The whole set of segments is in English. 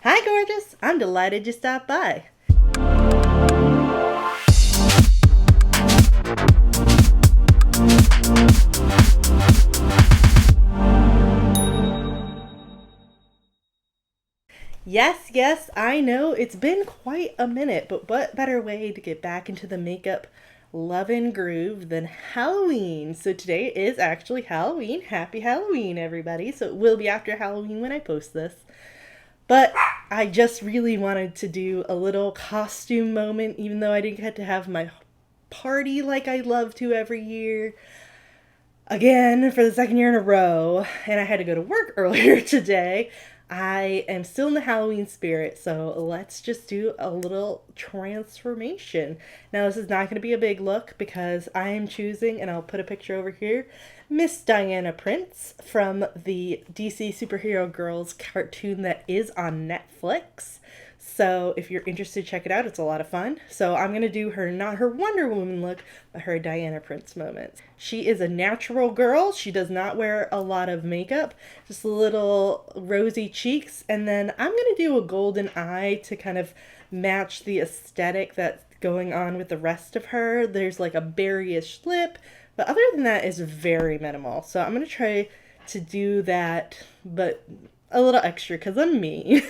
Hi, gorgeous. I'm delighted you stopped by. Yes, I know it's been quite a minute, but what better way to get back into the makeup love and groove than Halloween? So today is actually Halloween. Happy Halloween, everybody. So it will be after Halloween when I post this. But I just really wanted to do a little costume moment, even though I didn't get to have my party like I love to every year. Again, for the second year in a row, and I had to go to work earlier today. I am still in the Halloween spirit, so let's just do a little transformation. Now, this is not going to be a big look because I am choosing, and I'll put a picture over here, Miss Diana Prince from the DC Superhero Girls cartoon that is on Netflix. So if you're interested, check it out. It's a lot of fun. So I'm going to do her, not her Wonder Woman look, but her Diana Prince moments. She is a natural girl. She does not wear a lot of makeup, just little rosy cheeks. And then I'm going to do a golden eye to kind of match the aesthetic that's going on with the rest of her. There's like a berryish lip, but other than that, it's very minimal. So I'm going to try to do that, but a little extra because I'm me.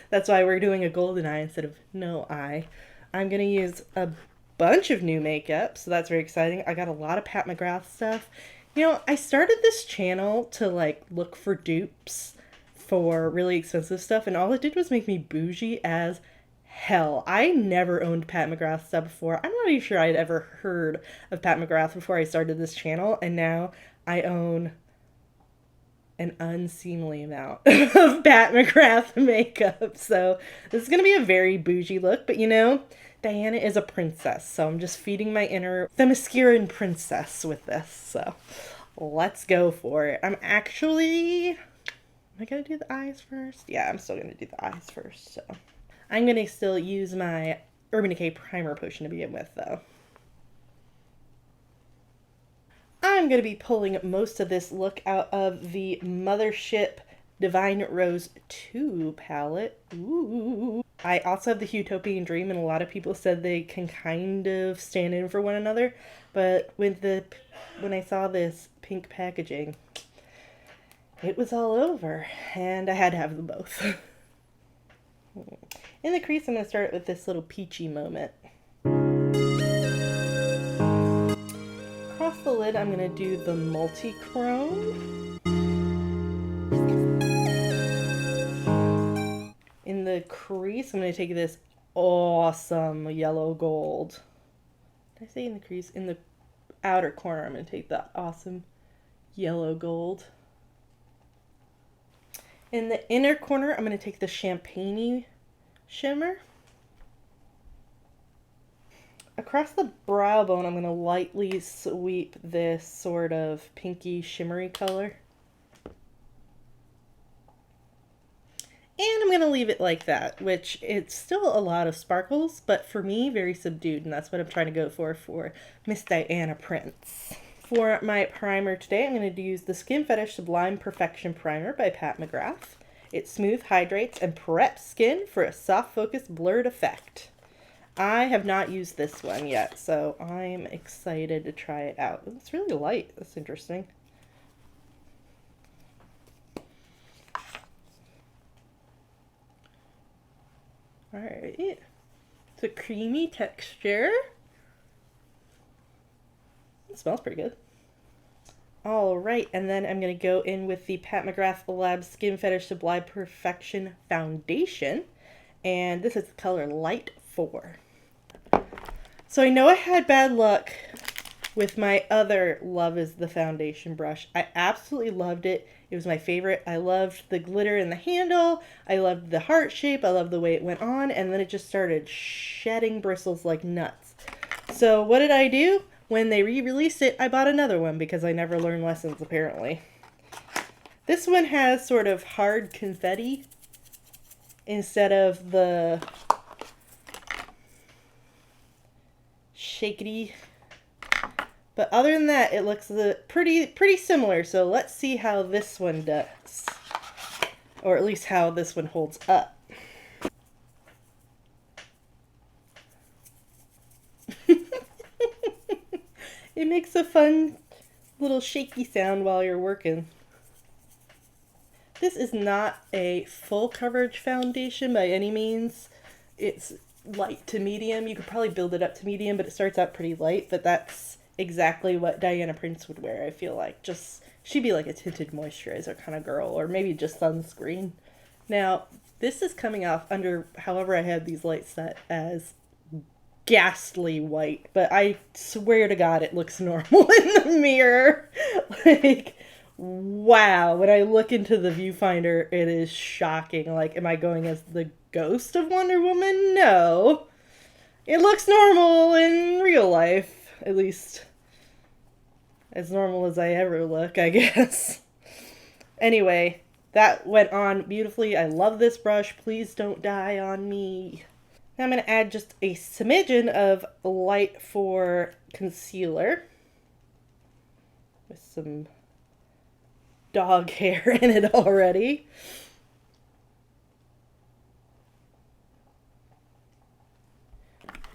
That's why we're doing a golden eye instead of no eye. I'm going to use a bunch of new makeup, so that's very exciting. I got a lot of Pat Mcgrath stuff. You know, I started this channel to like look for dupes for really expensive stuff, and all it did was make me bougie as hell. I never owned Pat Mcgrath stuff before. I'm not even sure I'd ever heard of Pat Mcgrath before I started this channel, and now I own an unseemly amount of Pat Mcgrath makeup. So this is going to be a very bougie look, but you know, Diana is a princess, so I'm just feeding my inner Themysciran princess with this. So let's go for it. Am I going to do the eyes first? Yeah, I'm still going to do the eyes first. So I'm going to still use my Urban Decay primer potion to begin with, though. I'm going to be pulling most of this look out of the Mothership Divine Rose 2 palette. Ooh. I also have the Utopian Dream, and a lot of people said they can kind of stand in for one another. But when I saw this pink packaging, it was all over, and I had to have them both. In the crease, I'm going to start with this little peachy moment. Across the lid, I'm going to do the multi-chrome. In the crease, I'm going to take this awesome yellow gold. Did I say in the crease? In the outer corner, I'm going to take the awesome yellow gold. In the inner corner, I'm going to take the champagne shimmer. Across the brow bone, I'm going to lightly sweep this sort of pinky shimmery color. And I'm going to leave it like that, which it's still a lot of sparkles, but for me, very subdued, and that's what I'm trying to go for Miss Diana Prince. For my primer today, I'm going to use the Skin Fetish Sublime Perfection Primer by Pat Mcgrath. It smooth, hydrates, and preps skin for a soft, focused, blurred effect. I have not used this one yet, so I'm excited to try it out. It's really light. That's interesting. Alright. It's a creamy texture. It smells pretty good. Alright, and then I'm going to go in with the Pat Mcgrath Lab Skin Fetish Sublime Perfection Foundation. And this is the color Light 4. So I know I had bad luck with my other Love is the Foundation brush. I absolutely loved it. It was my favorite. I loved the glitter in the handle. I loved the heart shape. I loved the way it went on. And then it just started shedding bristles like nuts. So what did I do? When they re-released it, I bought another one because I never learned lessons, apparently. This one has sort of hard confetti instead of the shakety. But other than that, it looks pretty similar. So let's see how this one does. or at least how this one holds up. It makes a fun little shaky sound while you're working. This is not a full coverage foundation by any means. It's light to medium. You could probably build it up to medium, but it starts out pretty light. But that's exactly what Diana Prince would wear, I feel like. Just, she'd be like a tinted moisturizer kind of girl, or maybe just sunscreen. Now, this is coming off under, however I had these lights set, as ghastly white, but I swear to God it looks normal in the mirror. Like, wow, when I look into the viewfinder, it is shocking. Like, am I going as the ghost of Wonder Woman? No. It looks normal in real life, at least as normal as I ever look, I guess. Anyway, that went on beautifully. I love this brush. Please don't die on me. Now I'm going to add just a smidgen of light for concealer with some dog hair in it already.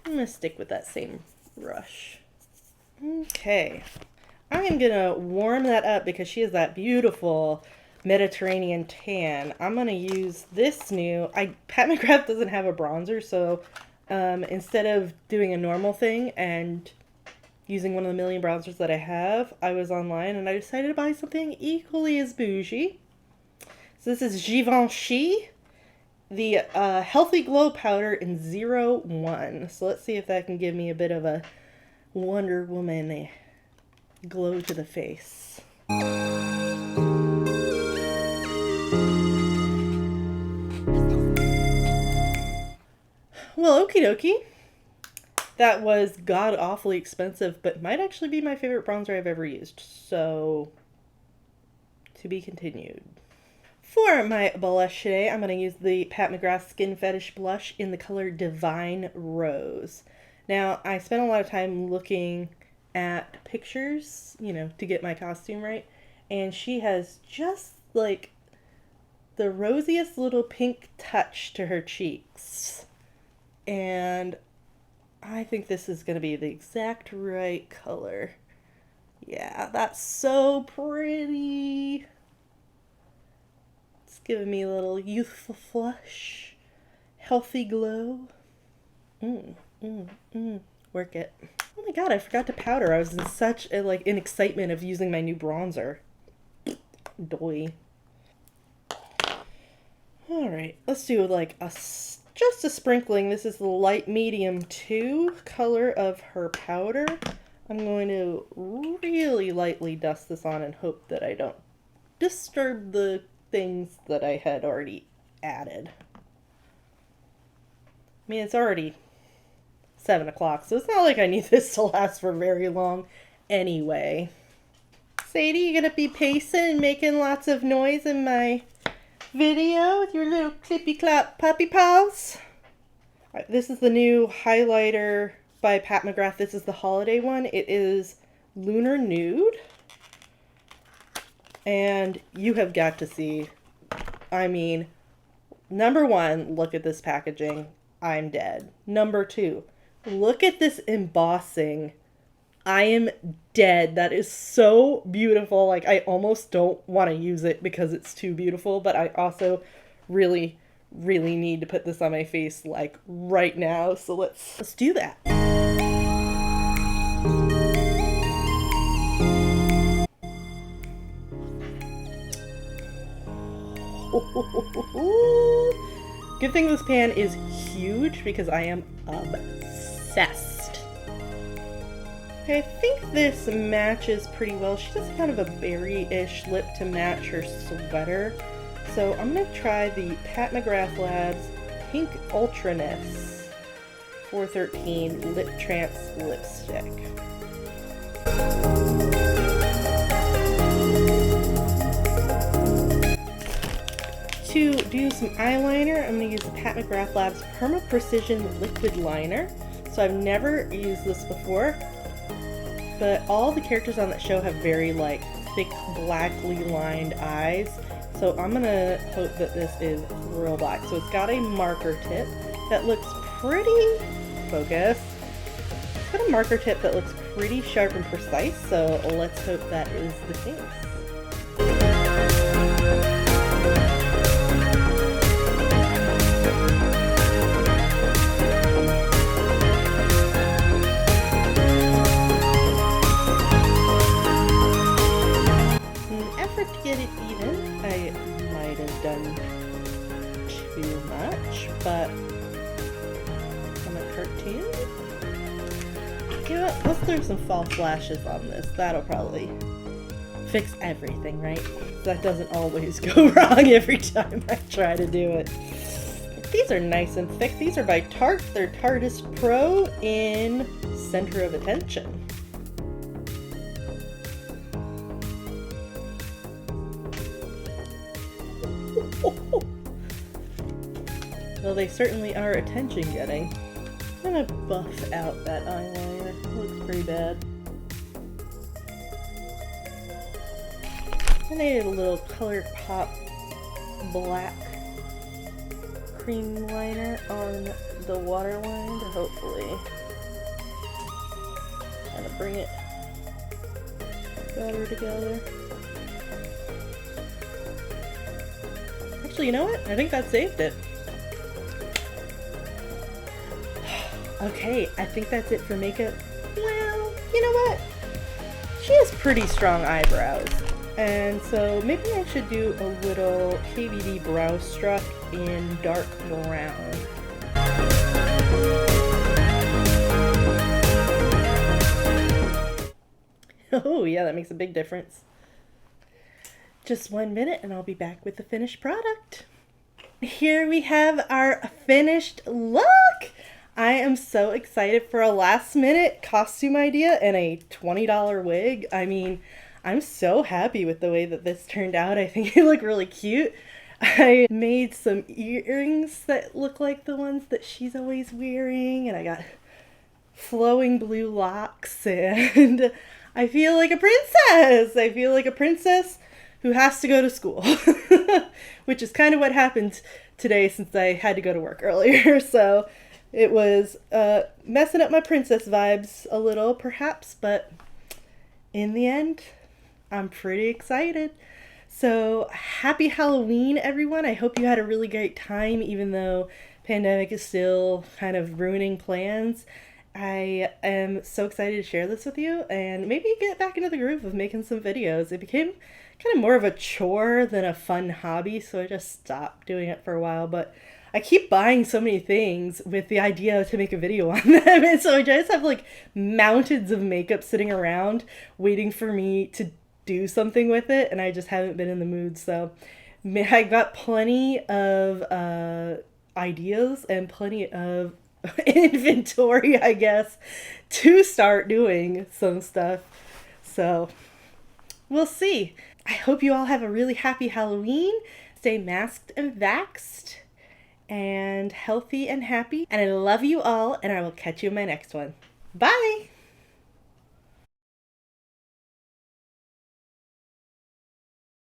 I'm going to stick with that same brush. Okay. I am going to warm that up because she has that beautiful Mediterranean tan. I'm going to use this new, Pat Mcgrath doesn't have a bronzer, so instead of doing a normal thing and using one of the million bronzers that I have, I was online and I decided to buy something equally as bougie. So this is Givenchy, the Healthy Glow Powder in 01. So let's see if that can give me a bit of a Wonder Woman glow to the face. Well, okie dokie. That was god-awfully expensive, but might actually be my favorite bronzer I've ever used. So, to be continued. For my blush today, I'm going to use the Pat Mcgrath Skin Fetish blush in the color Divine Rose. Now, I spent a lot of time looking at pictures, you know, to get my costume right. And she has just, like, the rosiest little pink touch to her cheeks. And I think this is going to be the exact right color. Yeah, that's so pretty. It's giving me a little youthful flush. Healthy glow. Work it. Oh my God, I forgot to powder. I was in such a, in excitement of using my new bronzer. Doy. Alright, let's do just a sprinkling. This is the light medium 2 color of her powder. I'm going to really lightly dust this on and hope that I don't disturb the things that I had already added. I mean, it's already 7 o'clock, so it's not like I need this to last for very long anyway. Sadie, you gonna be pacing and making lots of noise in my video with your little clippy clop puppy paws? This is the new highlighter by Pat Mcgrath. This is the holiday one. It is Lunar Nude. And you have got to see, I mean, number one, look at this packaging. I'm dead. Number two, look at this embossing. I am dead. That is so beautiful. Like, I almost don't want to use it because it's too beautiful, but I also really, really need to put this on my face, like, right now. So let's do that. Good thing this pan is huge because I am obsessed. Okay, I think this matches pretty well. She does kind of a berry-ish lip to match her sweater. So I'm going to try the Pat Mcgrath Labs Pink Ultraness 413 Lip Trance Lipstick. To do some eyeliner, I'm going to use the Pat Mcgrath Labs Perma Precision Liquid Liner. So I've never used this before, but all the characters on that show have very thick blackly lined eyes, So I'm gonna hope that this is real black. So it's got a marker tip that looks pretty, focus. It's got a marker tip that looks pretty sharp and precise, so let's hope that is the case. To get it even, I might have done too much, but I'm a cartoon. You know what? Let's throw some false lashes on this. That'll probably fix everything, right? That doesn't always go wrong every time I try to do it. These are nice and thick. These are by Tarte. They're Tarteist Pro in Center of Attention. Well, they certainly are attention getting. I'm gonna buff out that eyeliner. It looks pretty bad. I need a little ColourPop black cream liner on the waterline to hopefully kind of bring it better together. Actually, you know what? I think that saved it. Okay, I think that's it for makeup. Well, you know what? She has pretty strong eyebrows. And so maybe I should do a little KVD brow struck in dark brown. Oh yeah, that makes a big difference. Just 1 minute and I'll be back with the finished product. Here we have our finished look. I am so excited for a last minute costume idea and a $20 wig. I mean, I'm so happy with the way that this turned out. I think they look really cute. I made some earrings that look like the ones that she's always wearing, and I got flowing blue locks, and I feel like a princess. I feel like a princess who has to go to school, which is kind of what happened today since I had to go to work earlier. So it was messing up my princess vibes a little, perhaps, but in the end, I'm pretty excited. So happy Halloween, everyone. I hope you had a really great time, even though pandemic is still kind of ruining plans. I am so excited to share this with you and maybe get back into the groove of making some videos. It became kind of more of a chore than a fun hobby, so I just stopped doing it for a while, but I keep buying so many things with the idea to make a video on them, and so I just have like mountains of makeup sitting around waiting for me to do something with it, and I just haven't been in the mood. So I got plenty of ideas and plenty of inventory, I guess, to start doing some stuff. So we'll see. I hope you all have a really happy Halloween. Stay masked and vaxxed and healthy and happy. And I love you all, and I will catch you in my next one. Bye!